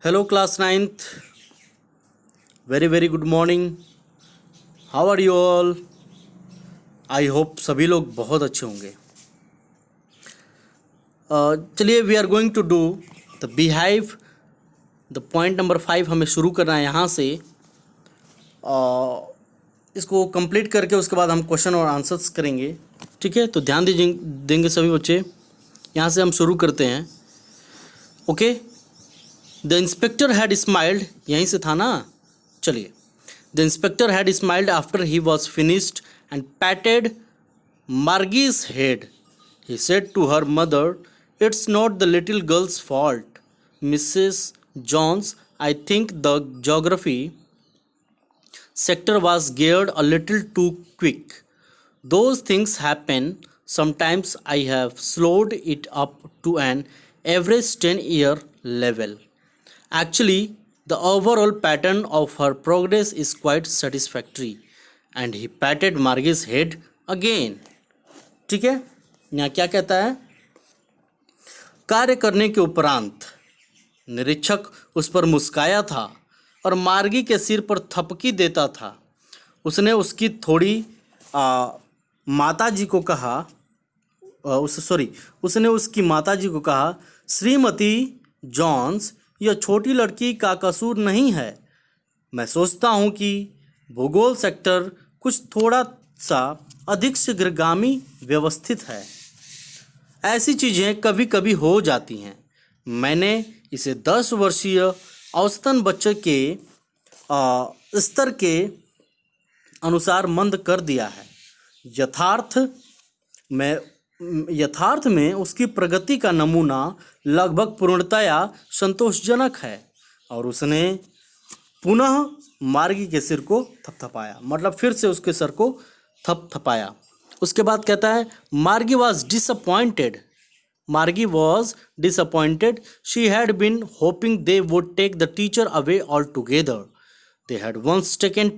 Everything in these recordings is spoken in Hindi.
Hello, class ninth. Very good morning. How are you all? I hope सभी लोग बहुत अच्छे होंगे. चलिए we are going to do the beehive. The point number 5 हमें शुरू करना है यहाँ से. इसको कंप्लीट करके उसके बाद हम क्वेश्चन और आंसर्स करेंगे. ठीक है, तो ध्यान देंगे सभी बच्चे. यहाँ से हम शुरू करते हैं. Okay. The inspector had smiled, यहीं से था ना. चलिए. The inspector had smiled after he was finished and patted Margie's head. He said to her mother, it's not the little girl's fault, Mrs Jones. I think the geography sector was geared a little too quick. Those things happen. Sometimes I have slowed it up to an average 10-year level. Actually, the overall pattern of her progress is quite satisfactory. And he patted Margie's head again. ठीक है, यहाँ क्या कहता है? कार्य करने के उपरांत निरीक्षक उस पर मुस्काया था और मार्गी के सिर पर थपकी देता था. उसने उसकी थोड़ी माताजी को कहा, उसने उसकी माताजी को कहा, श्रीमती जॉन्स, यह छोटी लड़की का कसूर नहीं है. मैं सोचता हूँ कि भूगोल सेक्टर कुछ थोड़ा सा अधिक शीघ्रगामी व्यवस्थित है. ऐसी चीज़ें कभी कभी हो जाती हैं. मैंने इसे 10 वर्षीय औसतन बच्चे के स्तर के अनुसार मंद कर दिया है. यथार्थ में उसकी प्रगति का नमूना लगभग पूर्णतया संतोषजनक है. और उसने पुनः मार्गी के सिर को थपथपाया, मतलब फिर से उसके सर को थपथपाया. उसके बाद कहता है, मार्गी was disappointed. Margie was disappointed. She had been hoping they would take the teacher away altogether. They had once taken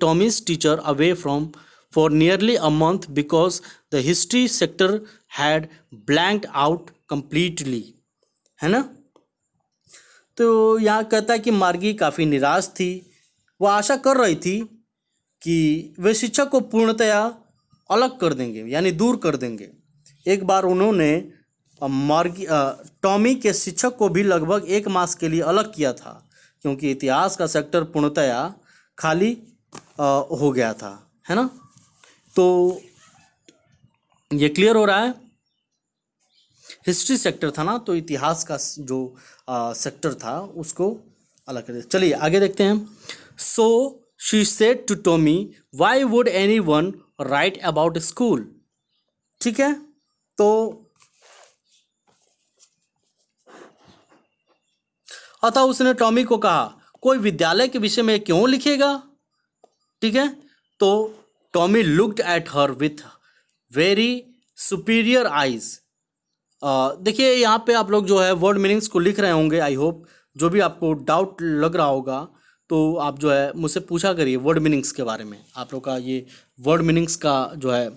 Tommy's teacher away for nearly a month because the history sector had blanked out completely. है ना. तो यहाँ कहता है कि मार्गी काफ़ी निराश थी. वो आशा कर रही थी कि वे शिक्षक को पूर्णतया अलग कर देंगे, यानी दूर कर देंगे. एक बार उन्होंने टॉमी के शिक्षक को भी लगभग 1 मास के लिए अलग किया था, क्योंकि इतिहास का सेक्टर पूर्णतया खाली हो गया था. है ना. तो ये क्लियर हो रहा है. हिस्ट्री सेक्टर था ना, तो इतिहास का जो सेक्टर था उसको अलग कर दिया. चलिए आगे देखते हैं. So she said to Tommy, why would anyone write about school. ठीक है. तो अतः उसने टॉमी को कहा, कोई विद्यालय के विषय में क्यों लिखेगा. ठीक है. तो Tommy looked at her with very superior eyes. देखिए यहाँ पे आप लोग जो है वर्ड मीनिंग्स को लिख रहे होंगे. आई होप जो भी आपको डाउट लग रहा होगा तो आप जो है मुझसे पूछा करिए वर्ड मीनिंग्स के बारे में. आप लोग का ये वर्ड मीनिंग्स का जो है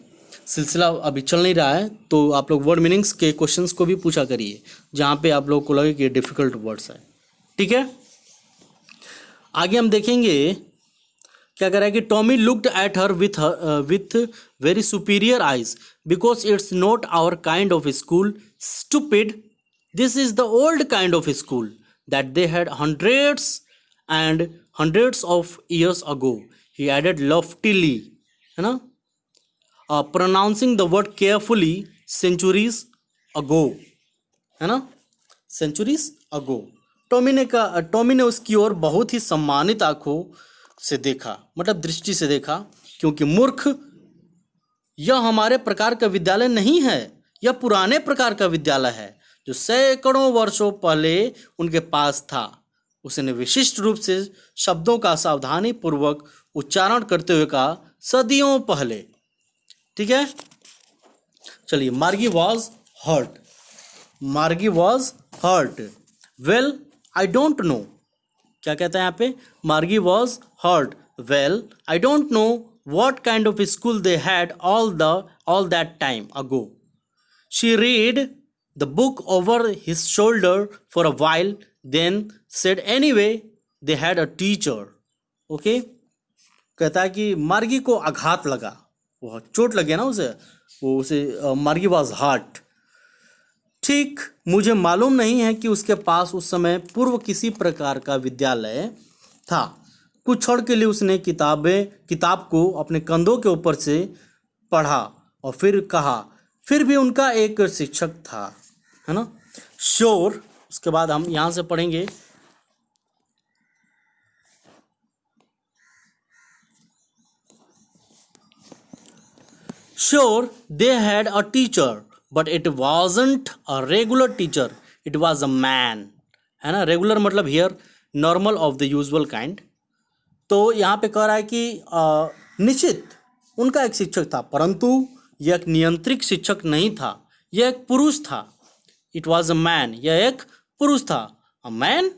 सिलसिला अभी चल नहीं रहा है, तो आप लोग वर्ड मीनिंग्स के क्वेश्चंस को भी पूछा करिए जहाँ पे आप लोग को लगे कि डिफ़िकल्ट वर्ड्स है. ठीक है. आगे हम देखेंगे क्या कह रहा है कि Tommy looked at her with very superior eyes because it's not our kind of school. Stupid, this is the old kind of school that they had hundreds of years ago. He added loftily, है ना, pronouncing the word carefully, centuries ago. है ना, सेंचुरीज अगो. टॉमी ने उसकी ओर बहुत ही सम्मानित आंखों से देखा, मतलब दृष्टि से देखा, क्योंकि मूर्ख, यह हमारे प्रकार का विद्यालय नहीं है. यह पुराने प्रकार का विद्यालय है जो सैकड़ों वर्षों पहले उनके पास था. उसने विशिष्ट रूप से शब्दों का सावधानी पूर्वक उच्चारण करते हुए कहा, सदियों पहले. ठीक है. चलिए. Margie was hurt. Well, I don't know. क्या कहता है यहाँ पे? Margie was hurt. Well, I don't know what kind of school they had all that time ago. She read the book over his shoulder for a while, then said anyway they had a teacher. Okay, कहता है कि मार्गी को आघात लगा, वो चोट लगे ना उसे मार्गी वॉज हर्ट। ठीक, मुझे मालूम नहीं है कि उसके पास उस समय पूर्व किसी प्रकार का विद्यालय था। कुछ क्षण के लिए उसने किताब को अपने कंधों के ऊपर से पढ़ा और फिर कहा, फिर भी उनका एक शिक्षक था, है ना। श्योर, उसके बाद हम यहाँ से पढ़ेंगे, sure they had a teacher but it wasn't a regular teacher, it was a man, है ना। रेगुलर मतलब here normal of the usual kind. तो यहाँ पे कह रहा है कि निश्चित उनका एक शिक्षक था, परंतु यह एक नियंत्रित शिक्षक नहीं था, यह एक पुरुष था। इट वॉज अ मैन, यह एक पुरुष था। A man,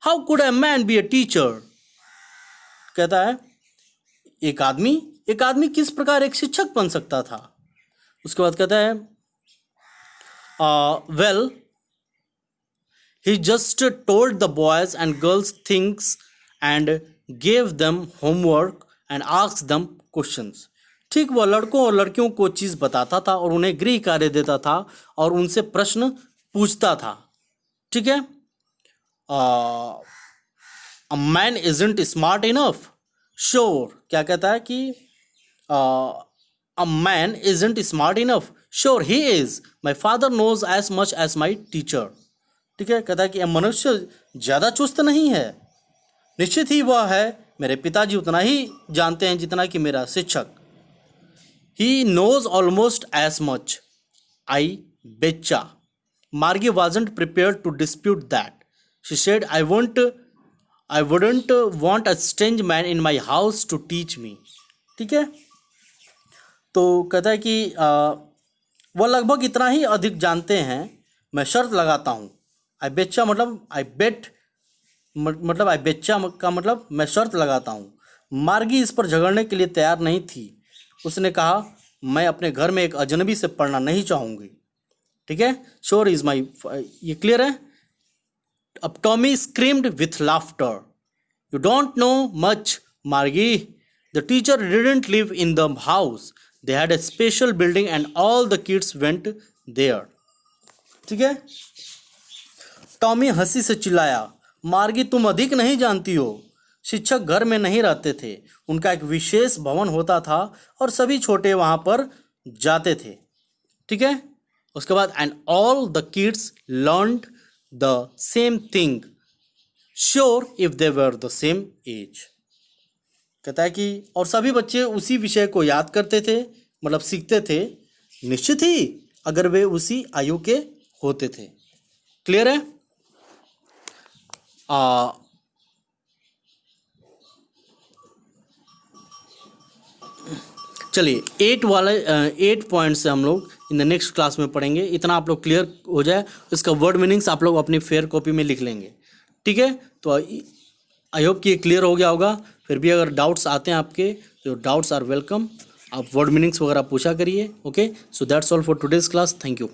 how could a man be a teacher. कहता है एक आदमी किस प्रकार एक शिक्षक बन सकता था। उसके बाद कहता है well he just told the boys and girls things and gave them homework and asked them questions. ठीक, वह लड़कों और लड़कियों को चीज़ बताता था और उन्हें गृह कार्य देता था और उनसे प्रश्न पूछता था। ठीक है, a man isn't smart enough. Sure, क्या कहता है कि a man isn't smart enough, sure he is, my father knows as much as my teacher. ठीक है, कहता है कि मनुष्य ज़्यादा चुस्त नहीं है, निश्चित ही वह है, मेरे पिताजी उतना ही जानते हैं जितना कि मेरा शिक्षक। He knows almost as much, I betcha. Margie wasn't prepared to dispute that. She said, I wouldn't want a strange man in my house to teach me. ठीक है, तो कहता है कि वह लगभग इतना ही अधिक जानते हैं, मैं शर्त लगाता हूँ। आई बेच्चा मतलब आई बेट, मतलब आई बेच्चा का मतलब मैं शर्त लगाता हूँ। मार्गी इस पर झगड़ने के लिए तैयार नहीं थी। उसने कहा, मैं अपने घर में एक अजनबी से पढ़ना नहीं चाहूँगी। ठीक है, श्योर इज माई, ये क्लियर है। अब Tommy screamed with laughter, you don't know much Margie, the teacher didn't live in the house, they had a special building and all the kids went there. ठीक है, टॉमी हंसी से चिल्लाया, मार्गी तुम अधिक नहीं जानती हो, शिक्षक घर में नहीं रहते थे, उनका एक विशेष भवन होता था और सभी छोटे वहाँ पर जाते थे। ठीक है, उसके बाद and all the kids learned the same thing, sure if they were the same age. कहता है कि और सभी बच्चे उसी विषय को याद करते थे, मतलब सीखते थे, निश्चित ही अगर वे उसी आयु के होते थे। क्लियर है। चलिए 8 पॉइंट से हम लोग इन द नेक्स्ट क्लास में पढ़ेंगे। इतना आप लोग क्लियर हो जाए, इसका वर्ड मीनिंग्स आप लोग अपनी फेयर कॉपी में लिख लेंगे। ठीक है, तो आई होप कि ये क्लियर हो गया होगा। फिर भी अगर डाउट्स आते हैं आपके, तो डाउट्स आर वेलकम, आप वर्ड मीनिंग्स वगैरह पूछा करिए। Okay, so that's all for today's class, thank you.